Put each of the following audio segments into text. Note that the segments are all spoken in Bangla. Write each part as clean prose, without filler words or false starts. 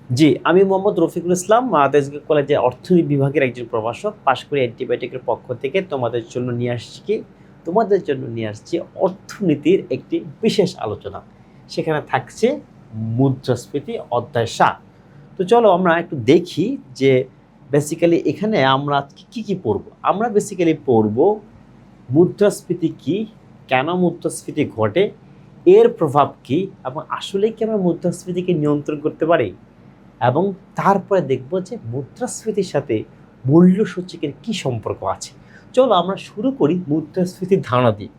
জি, আমি মোহাম্মদ রফিকুল ইসলাম, তেজগাঁও কলেজের অর্থনীতি বিভাগের একজন প্রভাষক। পাশ করে অ্যান্টিবায়োটিকের পক্ষ থেকে তোমাদের জন্য নিয়ে আসছি অর্থনীতির একটি বিশেষ আলোচনা। সেখানে থাকছে মুদ্রাস্ফীতি অধ্যায় ৭। তো চলো আমরা একটু দেখি যে বেসিক্যালি এখানে আমরা কি কি পড়ব। আমরা বেসিক্যালি পড়ব মুদ্রাস্ফীতি কি, কেন মুদ্রাস্ফীতি ঘটে, এর প্রভাব কি, এবং আসলেই কি আমরা মুদ্রাস্ফীতিকে নিয়ন্ত্রণ করতে পারি, এবং তারপরে দেখব যে মুদ্রাস্ফীতির সাথে মূল্যসূচকের কি সম্পর্ক আছে। চলো আমরা শুরু করি মুদ্রাস্ফীতির ধারণা দিয়ে।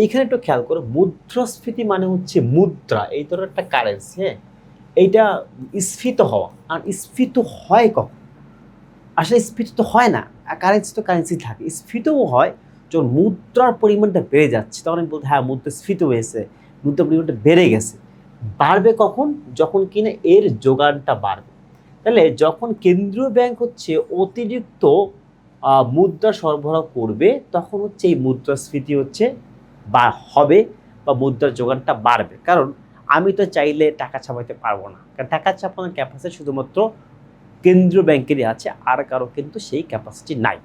এইখানে একটু খেয়াল করো, মুদ্রাস্ফীতি মানে হচ্ছে মুদ্রা, এই ধরনের একটা কারেন্সি, হ্যাঁ, এইটা স্ফীত হওয়া। আর স্ফীত হয় কখন? আসলে স্ফীত তো হয় না, কারেন্সি তো কারেন্সি থাকে। স্ফীতও হয় যখন মুদ্রার পরিমাণটা বেড়ে যাচ্ছে, তখন আমি বলতে হ্যাঁ মুদ্রা স্ফীত হয়েছে, মুদ্রার পরিমাণটা বেড়ে গেছে। বাড়বে কখন? যখন কিনা এর যোগানটা বাড়বে। তাহলে যখন কেন্দ্রীয় ব্যাংক হচ্ছে অতিরিক্ত মুদ্রা সরবরাহ করবে, তখন হচ্ছে এই মুদ্রাস্ফীতি হচ্ছে বা হবে, বা মুদ্রার যোগানটা বাড়বে। কারণ আমি তো চাইলে টাকা ছাপাইতে পারবো না, কারণ টাকা ছাপানোর ক্যাপাসিটি শুধুমাত্র কেন্দ্রীয় ব্যাংকেরই আছে, আর কারো কিন্তু সেই ক্যাপাসিটি নাই।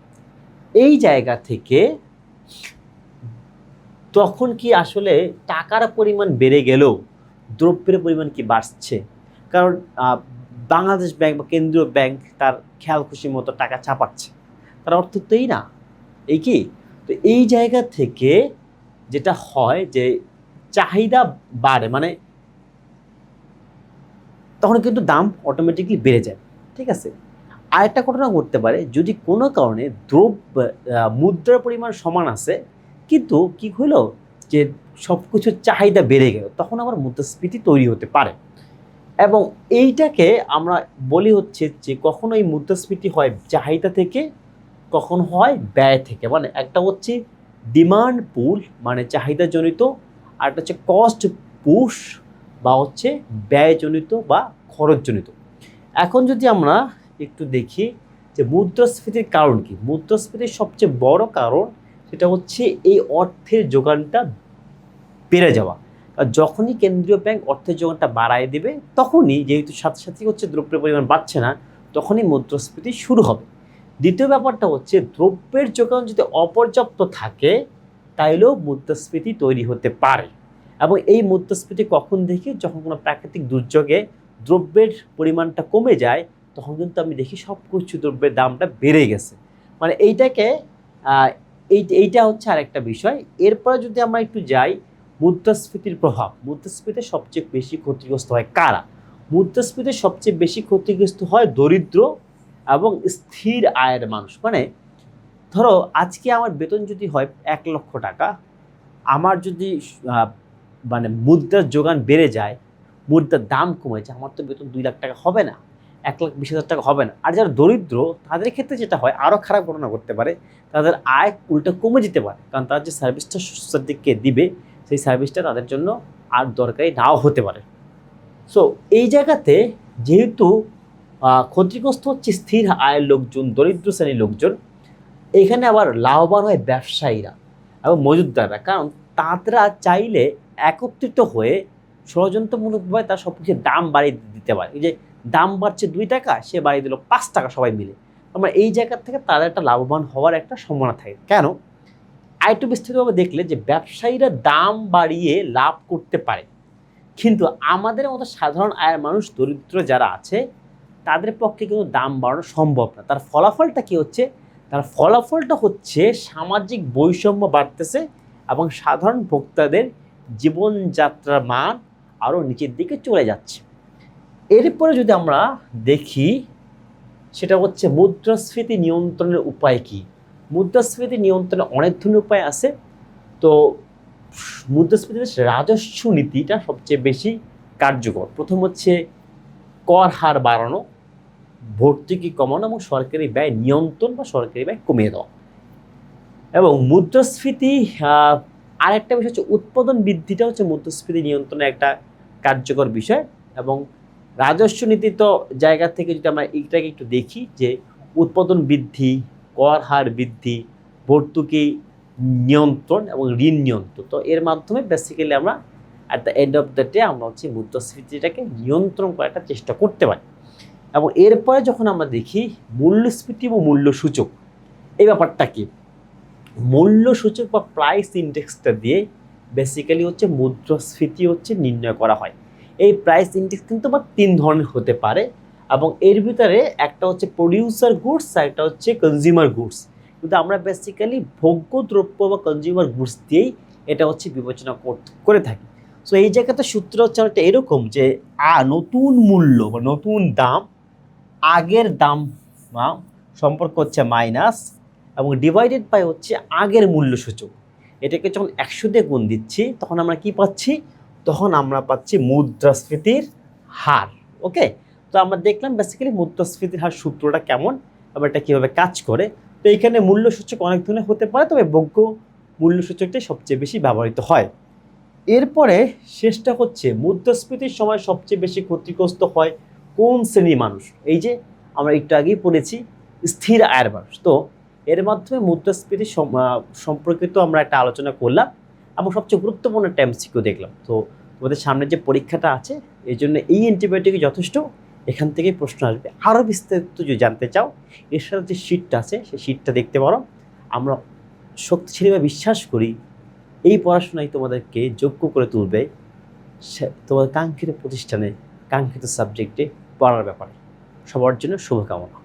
এই জায়গা থেকে তখন কি আসলে টাকার পরিমাণ বেড়ে গেলেও দ্রব্যের পরিমাণ কি বাড়ছে? কারণ বাংলাদেশ ব্যাংক বা কেন্দ্রীয় ব্যাংক তার খেয়াল খুশি মতো টাকা ছাপাচ্ছে, তার অর্থ তো এই না, এই কি? তো এই জায়গা থেকে যেটা হয় যে চাহিদা বাড়ে, মানে তখন কিন্তু দাম অটোমেটিকলি বেড়ে যায়। ঠিক আছে, আরেকটা ঘটনা ঘটতে পারে, যদি কোনো কারণে মুদ্রার পরিমাণ সমান আছে, কিন্তু কি হলো যে সব কিছুর চাহিদা বেড়ে গেল, তখন আবার মুদ্রাস্ফীতি তৈরি হতে পারে। এবং এইটাকে আমরা বলি হচ্ছে যে কখনো এই মুদ্রাস্ফীতি হয় চাহিদা থেকে, কখন হয় ব্যয় থেকে। মানে একটা হচ্ছে ডিমান্ড পুল, মানে চাহিদাজনিত, আর একটা হচ্ছে কস্ট পুশ, বা হচ্ছে ব্যয়জনিত বা খরচজনিত। এখন যদি আমরা একটু দেখি যে মুদ্রাস্ফীতির কারণ কি, মুদ্রাস্ফীতির সবচেয়ে বড় কারণ সেটা হচ্ছে এই অর্থের যোগানটা বেড়ে যাওয়া। আর যখনই কেন্দ্রীয় ব্যাংক অর্থের যোগানটা বাড়ায় দেবে, তখনই যেহেতু সাথে সাথে হচ্ছে দ্রব্যের পরিমাণ বাড়ছে না, তখনই মুদ্রাস্ফীতি শুরু হবে। দ্বিতীয় ব্যাপারটা হচ্ছে দ্রব্যের যোগান যদি অপর্যাপ্ত থাকে, তাইলেও মুদ্রাস্ফীতি তৈরি হতে পারে। এবং এই মুদ্রাস্ফীতি কখন দেখি? যখন কোনো প্রাকৃতিক দুর্যোগে দ্রব্যের পরিমাণটা কমে যায়, তখন কিন্তু আমি দেখি সব কিছু দ্রব্যের দামটা বেড়ে গেছে। মানে এইটাকে এইটা হচ্ছে আরেকটা বিষয়। এরপরে যদি আমরা একটু যাই মুদ্রাস্ফীতির প্রভাব, মুদ্রাস্ফীতি সবচেয়ে বেশি ক্ষতিগ্রস্ত হয় কারা? মুদ্রাস্ফীতি সবচেয়ে বেশি ক্ষতিগ্রস্ত হয় দরিদ্র এবং স্থির আয়ের মানুষ। মানে ধরো আজকে আমার বেতন যদি হয় 1,00,000 টাকা, আমার যদি মানে মুদ্রার যোগান বেড়ে যায়, মুদ্রার দাম কমে যায়, আমার তো বেতন 2,00,000 টাকা হবে না, 1,20,000 টাকা হবে না। আর যারা দরিদ্র তাদের ক্ষেত্রে যেটা হয় আরও খারাপ ঘটনা ঘটতে পারে, তাদের আয় উল্টা কমে যেতে পারে, কারণ তারা যে সার্ভিসটা সোসাইটিকে দিবে, সেই সার্ভিসটা তাদের জন্য আর দরকারি নাও হতে পারে। সো এই জায়গাতে যেহেতু ক্ষতিগ্রস্ত হচ্ছে স্থির আয়ের লোকজন, দরিদ্র শ্রেণীর লোকজন, এখানে আবার লাভবান হয় ব্যবসায়ীরা এবং মজুতদাররা। কারণ তাঁতরা চাইলে একত্রিত হয়ে ষড়যন্ত্রমূলকভাবে তার সব কিছুর দাম বাড়িয়ে দিতে পারে। এই যে দাম বাড়ছে 2 টাকা, সে বাড়িয়ে দিল 5 টাকা সবাই মিলে। আমরা এই জায়গা থেকে তাদের একটা লাভবান হওয়ার একটা সম্ভাবনা থাকে। কেন? আরেকটু বিস্তারিতভাবে দেখলে যে ব্যবসায়ীরা দাম বাড়িয়ে লাভ করতে পারে, কিন্তু আমাদের মতো সাধারণ আয়ের মানুষ, দরিদ্র যারা আছে, তাদের পক্ষে কিন্তু দাম বাড়ানো সম্ভব না। তার ফলাফলটা কি হচ্ছে? তার ফলাফলটা হচ্ছে সামাজিক বৈষম্য বাড়তেছে এবং সাধারণ ভোক্তাদের জীবনযাত্রার মান আরও নিচের দিকে চলে যাচ্ছে। এরপরে যদি আমরা দেখি, সেটা হচ্ছে মুদ্রাস্ফীতি নিয়ন্ত্রণের উপায় কি। মুদ্রাস্ফীতি নিয়ন্ত্রণের অনেক ধরনের উপায় আছে। তো মুদ্রাস্ফীতিতে রাজস্ব নীতিটা সবচেয়ে বেশি কার্যকর। প্রথম হচ্ছে কর হার বাড়ানো, ভর্তুকি কমানো এবং সরকারি ব্যয় নিয়ন্ত্রণ বা সরকারি ব্যয় কমিয়ে দেওয়া। এবং মুদ্রাস্ফীতি আরেকটা বিষয় হচ্ছে উৎপাদন বৃদ্ধিটা হচ্ছে মুদ্রাস্ফীতি নিয়ন্ত্রণের একটা কার্যকর বিষয়। এবং রাজস্ব নীতিত জায়গা থেকে যদি আমরা এইটাকে একটু দেখি, যে উৎপাদন বৃদ্ধি, কর হার বৃদ্ধি, ভর্তুকি নিয়ন্ত্রণ এবং ঋণ নিয়ন্ত্রণ, তো এর মাধ্যমে বেসিক্যালি আমরা at the end of the day আমরা হচ্ছে মুদ্রাস্ফীতিটাকে নিয়ন্ত্রণ করার একটা চেষ্টা করতে পারি। এবং এরপরে যখন আমরা দেখি মূল্যস্ফীতি এবং মূল্যসূচক, এই ব্যাপারটা কি, মূল্যসূচক বা প্রাইস ইন্ডেক্সটা দিয়ে বেসিক্যালি হচ্ছে মুদ্রাস্ফীতি হচ্ছে নির্ণয় করা হয়। এই প্রাইস ইন্ডেক্স কিন্তু আবার 3 ধরনের হতে পারে এবং এর ভিতরে একটা হচ্ছে প্রডিউসার গুডস আর একটা হচ্ছে কনজিউমার গুডস, কিন্তু আমরা বেসিক্যালি ভোগ্য দ্রব্য বা কনজিউমার গুডস দিয়েই এটা হচ্ছে বিবেচনা করে থাকি। সো এই জায়গাতে সূত্র হচ্ছে একটা এরকম যে নতুন মূল্য বা নতুন দাম আগের দাম সম্পর্ক হচ্ছে মাইনাস এবং ডিভাইডেড বাই হচ্ছে আগের মূল্যসূচক। এটাকে যখন 100 দিয়ে গুণ দিচ্ছি তখন আমরা কি পাচ্ছি, তখন আমরা পাচ্ছি মুদ্রাস্ফীতির হার। ওকে, তো আমরা দেখলাম বেসিক্যালি মুদ্রাস্ফীতির হার সূত্রটা কেমন এবং এটা কীভাবে কাজ করে। তো এইখানে মূল্যসূচক অনেক ধরনের হতে পারে, তবে ভোগ্য মূল্যসূচকটাই সবচেয়ে বেশি ব্যবহৃত হয়। এরপরে শেষটা হচ্ছে মুদ্রাস্ফীতির সময় সবচেয়ে বেশি ক্ষতিগ্রস্ত হয় কোন শ্রেণীর মানুষ। এই যে আমরা একটু আগেই পড়েছি স্থির আয়ের মানুষ। তো এর মাধ্যমে মুদ্রাস্ফীতি সম্পর্কিত আমরা একটা আলোচনা করলাম এবং সবচেয়ে গুরুত্বপূর্ণ একটা এমসিকিউ দেখলাম। তো তোমাদের সামনে যে পরীক্ষাটা আছে এই জন্য এই অ্যান্টিবায়োটিকই যথেষ্ট, এখান থেকেই প্রশ্ন আসবে। আরও বিস্তারিত যদি জানতে চাও এর সাথে যে শিটটা আছে সেই শিটটা দেখতে পারো। আমরা শক্তিশালীভাবে বিশ্বাস করি এই পড়াশোনাই তোমাদেরকে যোগ্য করে তুলবে তোমাদের কাঙ্ক্ষিত প্রতিষ্ঠানে কাঙ্ক্ষিত সাবজেক্টে পড়ার ব্যাপারে। সবার জন্য শুভকামনা।